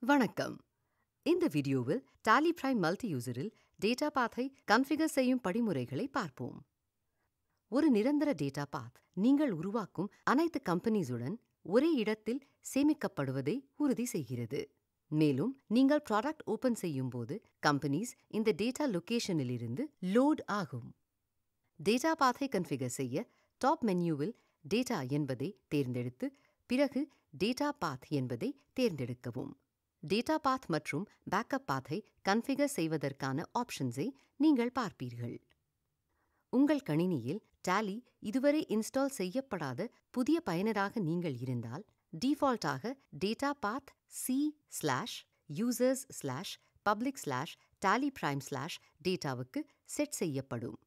வணக்கம். இந்த வீடியோவில் Tally Prime மல்டி-யூசரில் டேட்டா பாத்தை கன்ஃபிகர் செய்யும் படிமுறைகளை பார்ப்போம். ஒரு நிரந்தர டேட்டா பாத் நீங்கள் உருவாக்கும் அனைத்து கம்பெனிஸுடன் ஒரே இடத்தில் சேமிக்கப்படுவதை உறுதி செய்கிறது. மேலும் நீங்கள் ப்ராடக்ட் ஓபன் செய்யும் போது கம்பெனிஸ் இந்த டேட்டா லொகேஷனிலிருந்து லோட் ஆகும். டேட்டா பாத்தை கன்ஃபிகர் செய்ய டாப் மெனுவில் டேட்டா என்பதை தேர்ந்தெடுத்து பிறகு டேட்டா பாத் என்பதை தேர்ந்தெடுக்கவும். டேட்டா பாத் மற்றும் பேக்கப் பாத்தை கன்ஃபிகர் செய்வதற்கான ஆப்ஷன்ஸை நீங்கள் பார்ப்பீர்கள். உங்கள் கணினியில் Tally இதுவரை இன்ஸ்டால் செய்யப்படாத புதிய பயனராக நீங்கள் இருந்தால் டிஃபால்ட்டாக டேட்டா பாத் c/users/public/tallyprime/dataவுக்கு செட் செய்யப்படும்.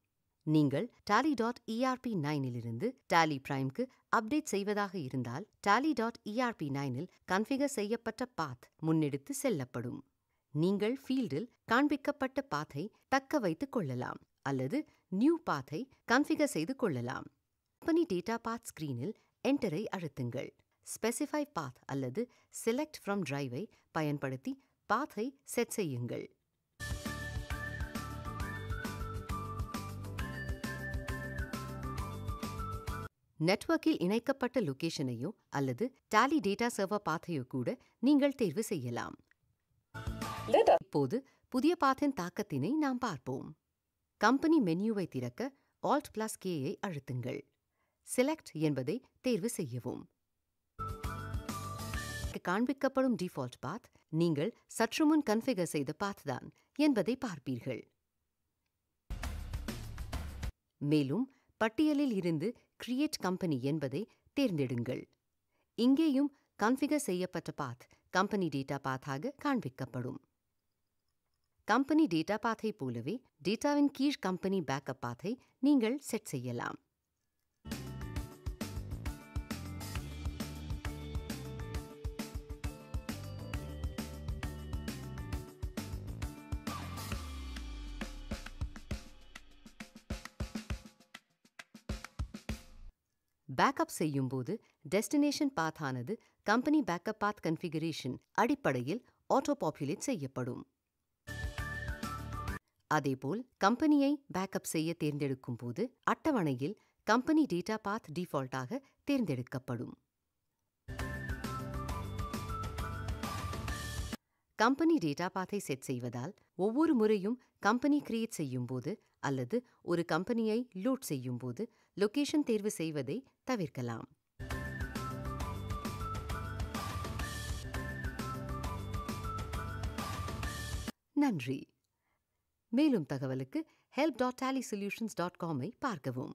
நீங்கள் tally.erp9 இலிருந்து Tally Primeக்கு அப்டேட் செய்வதாக இருந்தால் tally.erp9இல் கன்ஃபிகர் செய்யப்பட்ட பாத் முன்னெடுத்து செல்லப்படும். நீங்கள் ஃபீல்டில் காண்பிக்கப்பட்ட பாத்தை தக்க வைத்துக் கொள்ளலாம் அல்லது நியூ பாத்தை கன்ஃபிகர் செய்து கொள்ளலாம். கம்பெனி டேட்டா பாத் ஸ்கிரீனில் என்டரை அழுத்துங்கள். ஸ்பெசிஃபை பாத் அல்லது செலக்ட் ஃப்ரம் டிரைவை பயன்படுத்தி பாத்தை செட் செய்யுங்கள். நெட்வொர்க்கில் இணைக்கப்பட்ட லொகேஷனையோ அல்லது Tally டேட்டா சர்வர் பாத்தையோ கூட நீங்கள் தேர்வு செய்யலாம். இப்போது புதிய பாத்தின் தாக்கத்தினை நாம் பார்ப்போம். கம்பெனி மெனுவை திறக்க Alt+K-ஐ அழுத்துங்கள். செலக்ட் என்பதை தேர்வு செய்யவும். காண்பிக்கப்படும் டிஃபால்ட் பாத் நீங்கள் சற்றுமுன் கன்ஃபிகர் செய்த பாத் தான் என்பதை பார்ப்பீர்கள். மேலும் பட்டியலில் இருந்து கிரியேட் கம்பெனி என்பதை தேர்ந்தெடுங்கள். இங்கேயும் கன்ஃபிகர் செய்யப்பட்ட பாத் கம்பெனி டேட்டா பாத்தாக காண்பிக்கப்படும். கம்பெனி டேட்டா பாத்தை போலவே டேட்டாவின் கீழ் கம்பெனி பேக்கப் பாத்தை நீங்கள் செட் செய்யலாம். பேக்கப் செய்யும்போது டெஸ்டினேஷன் பாத் ஆனது கம்பெனி பேக்கப் பாத் கன்ஃபிகரேஷன் அடிப்படையில் ஆட்டோ பாப்புலேட் செய்யப்படும். அதேபோல் கம்பெனியை பேக்கப் செய்ய தேர்ந்தெடுக்கும் போது அட்டவணையில் கம்பெனி டேட்டா பாத் டிஃபால்ட்டாக தேர்ந்தெடுக்கப்படும். கம்பெனி டேட்டா பாத்தை செட் செய்வதால் ஒவ்வொரு முறையும் கம்பெனி கிரியேட் செய்யும் போது அல்லது ஒரு கம்பெனியை லோட் செய்யும் போது லொகேஷன் தேர்வு செய்வதை தவிர்க்கலாம். நன்றி. மேலும் தகவலுக்கு help.tallysolutions.com-ஐ பார்க்கவும்.